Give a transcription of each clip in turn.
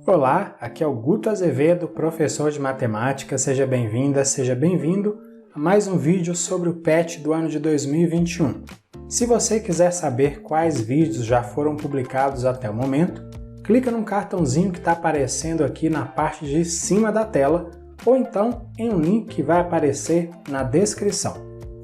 Olá, aqui é o Guto Azevedo, professor de matemática. Seja bem-vinda, seja bem-vindo a mais um vídeo sobre o PET do ano de 2021. Se você quiser saber quais vídeos já foram publicados até o momento, clica no cartãozinho que está aparecendo aqui na parte de cima da tela ou então em um link que vai aparecer na descrição.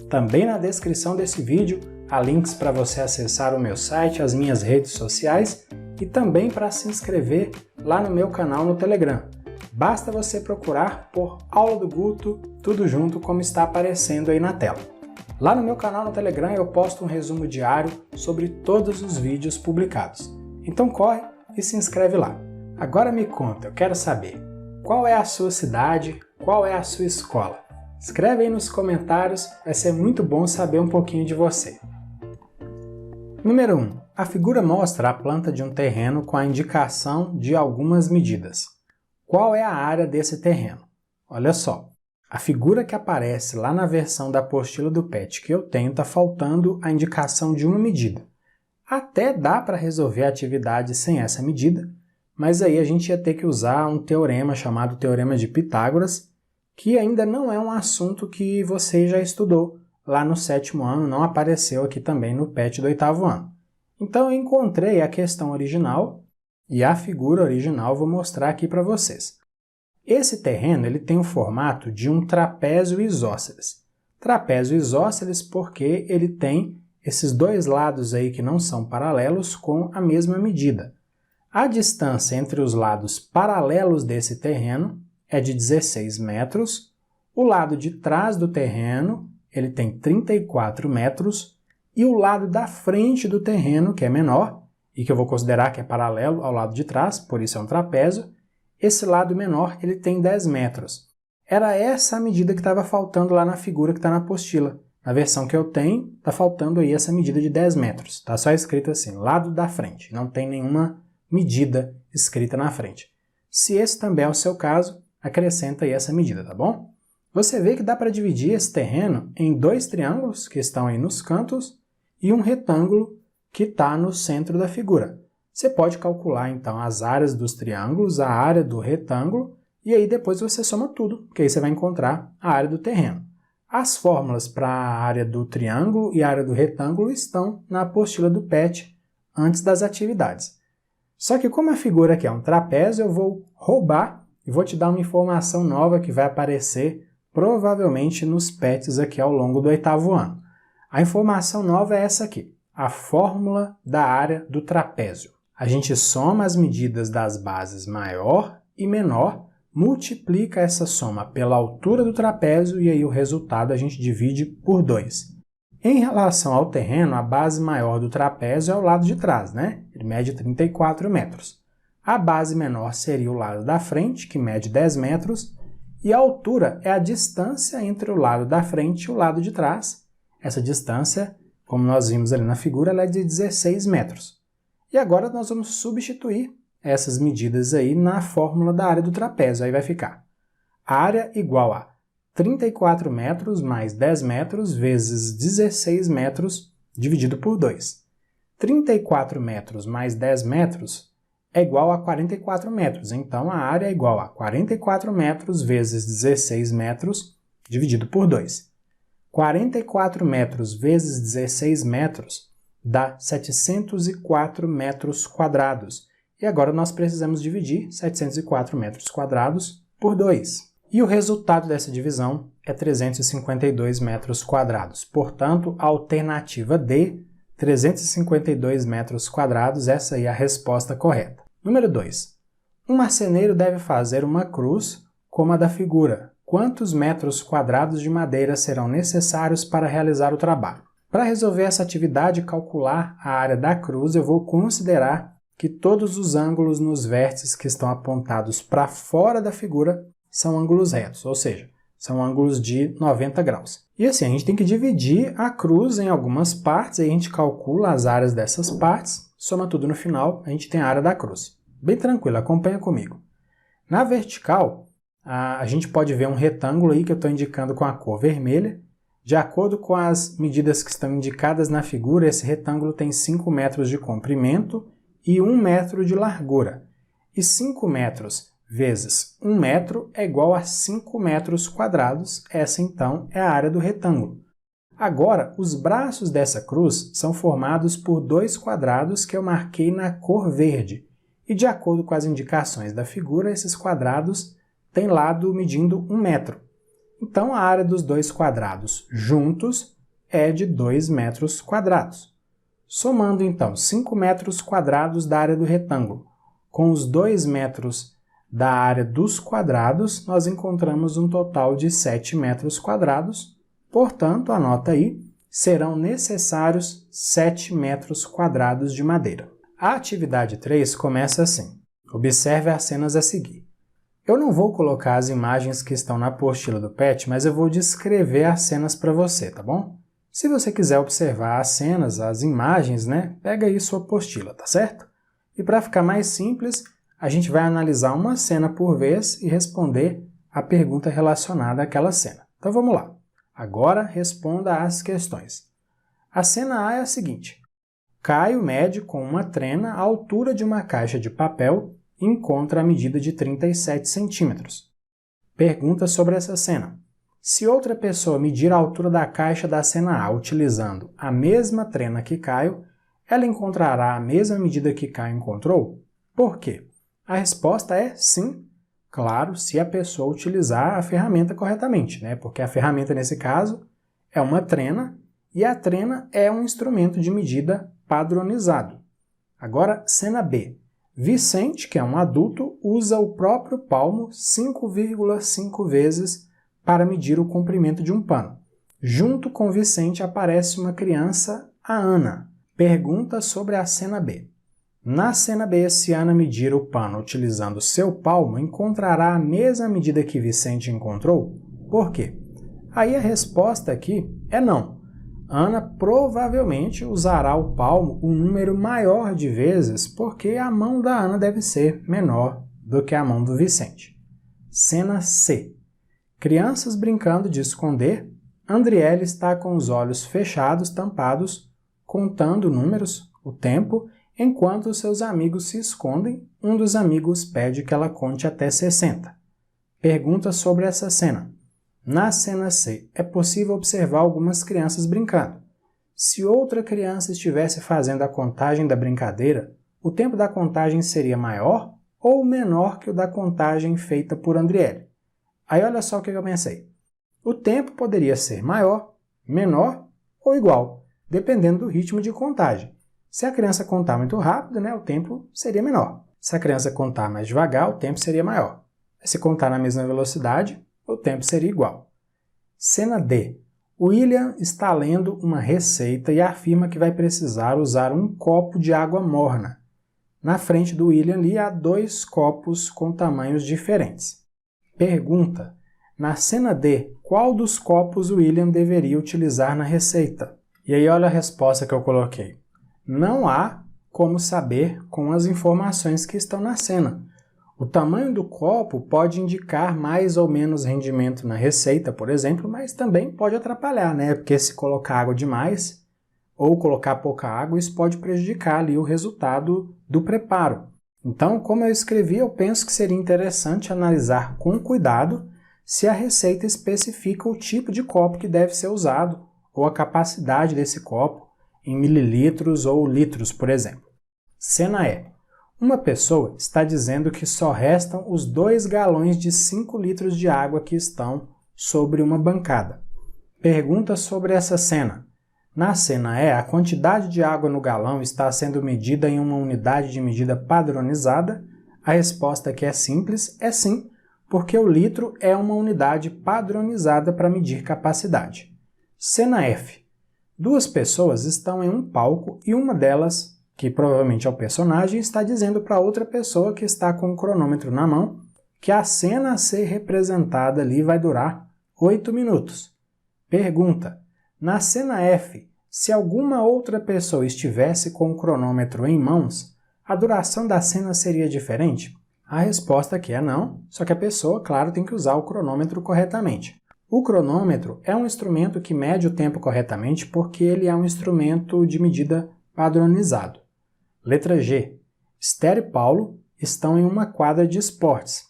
Também na descrição desse vídeo há links para você acessar o meu site, as minhas redes sociais e também para se inscrever lá no meu canal no Telegram. Basta você procurar por Aula do Guto, tudo junto como está aparecendo aí na tela. Lá no meu canal no Telegram eu posto um resumo diário sobre todos os vídeos publicados. Então corre e se inscreve lá. Agora me conta, eu quero saber, qual é a sua cidade, qual é a sua escola? Escreve aí nos comentários, vai ser muito bom saber um pouquinho de você. Número 1. A figura mostra a planta de um terreno com a indicação de algumas medidas. Qual é a área desse terreno? Olha só, a figura que aparece lá na versão da apostila do PET que eu tenho está faltando a indicação de uma medida. Até dá para resolver a atividade sem essa medida, mas aí a gente ia ter que usar um teorema chamado Teorema de Pitágoras, que ainda não é um assunto que você já estudou lá no 7º ano, não apareceu aqui também no PET do 8º ano. Então eu encontrei a questão original e a figura original vou mostrar aqui para vocês. Esse terreno ele tem o formato de um trapézio isósceles. Trapézio isósceles porque ele tem esses dois lados aí que não são paralelos com a mesma medida. A distância entre os lados paralelos desse terreno é de 16 metros, o lado de trás do terreno ele tem 34 metros e o lado da frente do terreno, que é menor, e que eu vou considerar que é paralelo ao lado de trás, por isso é um trapézio, esse lado menor ele tem 10 metros. Era essa a medida que estava faltando lá na figura que está na apostila. Na versão que eu tenho, está faltando aí essa medida de 10 metros. Está só escrito assim, lado da frente, não tem nenhuma medida escrita na frente. Se esse também é o seu caso, acrescenta aí essa medida, tá bom? Você vê que dá para dividir esse terreno em dois triângulos que estão aí nos cantos e um retângulo que está no centro da figura. Você pode calcular então as áreas dos triângulos, a área do retângulo e aí depois você soma tudo, porque aí você vai encontrar a área do terreno. As fórmulas para a área do triângulo e a área do retângulo estão na apostila do PET antes das atividades. Só que como a figura aqui é um trapézio, eu vou roubar e vou te dar uma informação nova que vai aparecer provavelmente nos PETs aqui ao longo do 8º ano. A informação nova é essa aqui, a fórmula da área do trapézio. A gente soma as medidas das bases maior e menor, multiplica essa soma pela altura do trapézio e aí o resultado a gente divide por 2. Em relação ao terreno, a base maior do trapézio é o lado de trás, né? Ele mede 34 metros. A base menor seria o lado da frente, que mede 10 metros, e a altura é a distância entre o lado da frente e o lado de trás. Essa distância, como nós vimos ali na figura, ela é de 16 metros. E agora nós vamos substituir essas medidas aí na fórmula da área do trapézio. Aí vai ficar área igual a 34 metros mais 10 metros vezes 16 metros dividido por 2. 34 metros mais 10 metros é igual a 44 metros. Então a área é igual a 44 metros vezes 16 metros dividido por 2. 44 metros vezes 16 metros dá 704 metros quadrados. E agora nós precisamos dividir 704 metros quadrados por 2. E o resultado dessa divisão é 352 metros quadrados. Portanto, a alternativa D, 352 metros quadrados, essa aí é a resposta correta. Número 2. Um marceneiro deve fazer uma cruz como a da figura. Quantos metros quadrados de madeira serão necessários para realizar o trabalho? Para resolver essa atividade e calcular a área da cruz, eu vou considerar que todos os ângulos nos vértices que estão apontados para fora da figura são ângulos retos, ou seja, são ângulos de 90 graus. E assim, a gente tem que dividir a cruz em algumas partes, aí a gente calcula as áreas dessas partes, soma tudo no final, a gente tem a área da cruz. Bem tranquilo, acompanha comigo. Na vertical, a gente pode ver um retângulo aí que eu estou indicando com a cor vermelha. De acordo com as medidas que estão indicadas na figura, esse retângulo tem 5 metros de comprimento e 1 metro de largura. E 5 metros vezes 1 metro é igual a 5 metros quadrados. Essa, então, é a área do retângulo. Agora, os braços dessa cruz são formados por 2 quadrados que eu marquei na cor verde. E, de acordo com as indicações da figura, esses quadrados têm lado medindo 1 metro. Então, a área dos 2 quadrados juntos é de 2 metros quadrados. Somando, então, 5 metros quadrados da área do retângulo com os 2 metros da área dos quadrados, nós encontramos um total de 7 metros quadrados. Portanto, anota aí, serão necessários 7 metros quadrados de madeira. A atividade 3 começa assim. Observe as cenas a seguir. Eu não vou colocar as imagens que estão na apostila do PET, mas eu vou descrever as cenas para você, tá bom? Se você quiser observar as cenas, as imagens, pega aí sua apostila, tá certo? E para ficar mais simples, a gente vai analisar uma cena por vez e responder a pergunta relacionada àquela cena. Então vamos lá. Agora responda às questões. A cena A é a seguinte. Caio mede com uma trena a altura de uma caixa de papel e encontra a medida de 37 centímetros. Pergunta sobre essa cena. Se outra pessoa medir a altura da caixa da cena A utilizando a mesma trena que Caio, ela encontrará a mesma medida que Caio encontrou? Por quê? A resposta é sim, claro, se a pessoa utilizar a ferramenta corretamente, porque a ferramenta nesse caso é uma trena e a trena é um instrumento de medida padronizado. Agora, cena B. Vicente, que é um adulto, usa o próprio palmo 5,5 vezes para medir o comprimento de um pano. Junto com Vicente aparece uma criança, a Ana. Pergunta sobre a cena B. Na cena B, se Ana medir o pano utilizando seu palmo, encontrará a mesma medida que Vicente encontrou? Por quê? Aí a resposta aqui é não. Ana provavelmente usará o palmo um número maior de vezes porque a mão da Ana deve ser menor do que a mão do Vicente. Cena C. Crianças brincando de esconder. Andriele está com os olhos fechados, tampados, contando números, o tempo, enquanto seus amigos se escondem. Um dos amigos pede que ela conte até 60. Pergunta sobre essa cena. Na cena C, é possível observar algumas crianças brincando. Se outra criança estivesse fazendo a contagem da brincadeira, o tempo da contagem seria maior ou menor que o da contagem feita por Andriele? Aí olha só o que eu pensei. O tempo poderia ser maior, menor ou igual, dependendo do ritmo de contagem. Se a criança contar muito rápido, o tempo seria menor. Se a criança contar mais devagar, o tempo seria maior. Se contar na mesma velocidade, o tempo seria igual. Cena D. William está lendo uma receita e afirma que vai precisar usar um copo de água morna. Na frente do William ali há 2 copos com tamanhos diferentes. Pergunta. Na cena D, qual dos copos o William deveria utilizar na receita? E aí olha a resposta que eu coloquei. Não há como saber com as informações que estão na cena. O tamanho do copo pode indicar mais ou menos rendimento na receita, por exemplo, mas também pode atrapalhar, porque se colocar água demais ou colocar pouca água, isso pode prejudicar ali o resultado do preparo. Então, como eu escrevi, eu penso que seria interessante analisar com cuidado se a receita especifica o tipo de copo que deve ser usado ou a capacidade desse copo em mililitros ou litros, por exemplo. Cena E. Uma pessoa está dizendo que só restam os 2 galões de 5 litros de água que estão sobre uma bancada. Pergunta sobre essa cena. Na cena E, a quantidade de água no galão está sendo medida em uma unidade de medida padronizada? A resposta aqui é simples, é sim, porque o litro é uma unidade padronizada para medir capacidade. Cena F. 2 pessoas estão em um palco e uma delas, que provavelmente é o personagem, está dizendo para outra pessoa que está com o cronômetro na mão que a cena a ser representada ali vai durar 8 minutos. Pergunta. Na cena F, se alguma outra pessoa estivesse com o cronômetro em mãos, a duração da cena seria diferente? A resposta aqui é não, só que a pessoa, claro, tem que usar o cronômetro corretamente. O cronômetro é um instrumento que mede o tempo corretamente porque ele é um instrumento de medida padronizado. Letra G. Esther e Paulo estão em uma quadra de esportes.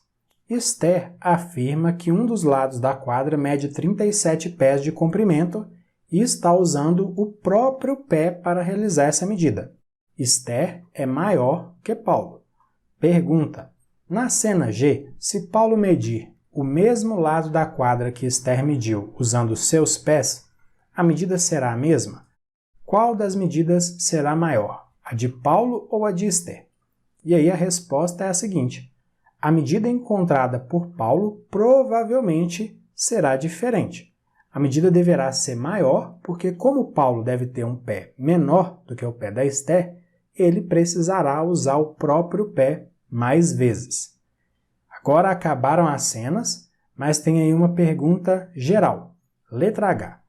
Esther afirma que um dos lados da quadra mede 37 pés de comprimento e está usando o próprio pé para realizar essa medida. Esther é maior que Paulo. Pergunta: na cena G, se Paulo medir o mesmo lado da quadra que Esther mediu usando seus pés, a medida será a mesma? Qual das medidas será maior, a de Paulo ou a de Esther? E aí a resposta é a seguinte: a medida encontrada por Paulo provavelmente será diferente. A medida deverá ser maior porque, como Paulo deve ter um pé menor do que o pé da Esther, ele precisará usar o próprio pé mais vezes. Agora acabaram as cenas, mas tem aí uma pergunta geral. Letra H.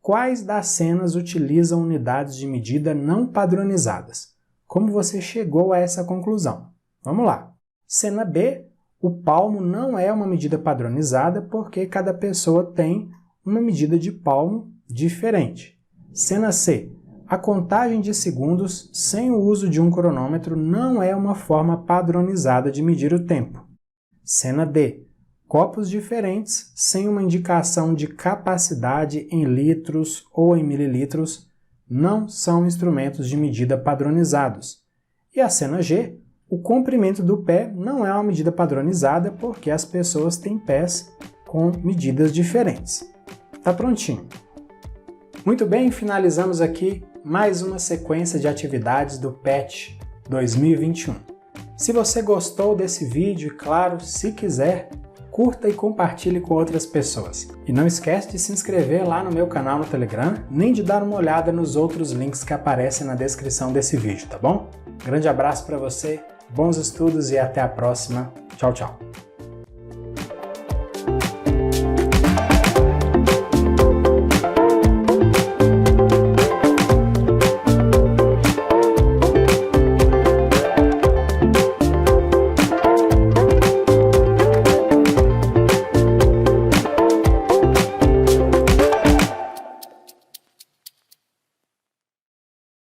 Quais das cenas utilizam unidades de medida não padronizadas? Como você chegou a essa conclusão? Vamos lá. Cena B, o palmo não é uma medida padronizada porque cada pessoa tem uma medida de palmo diferente. Cena C, a contagem de segundos sem o uso de um cronômetro não é uma forma padronizada de medir o tempo. Cena D, copos diferentes sem uma indicação de capacidade em litros ou em mililitros não são instrumentos de medida padronizados. E a cena G, o comprimento do pé não é uma medida padronizada porque as pessoas têm pés com medidas diferentes. Tá prontinho. Muito bem, finalizamos aqui mais uma sequência de atividades do PET 2021. Se você gostou desse vídeo, e claro, se quiser, curta e compartilhe com outras pessoas. E não esquece de se inscrever lá no meu canal no Telegram, nem de dar uma olhada nos outros links que aparecem na descrição desse vídeo, tá bom? Grande abraço para você, bons estudos e até a próxima. Tchau, tchau!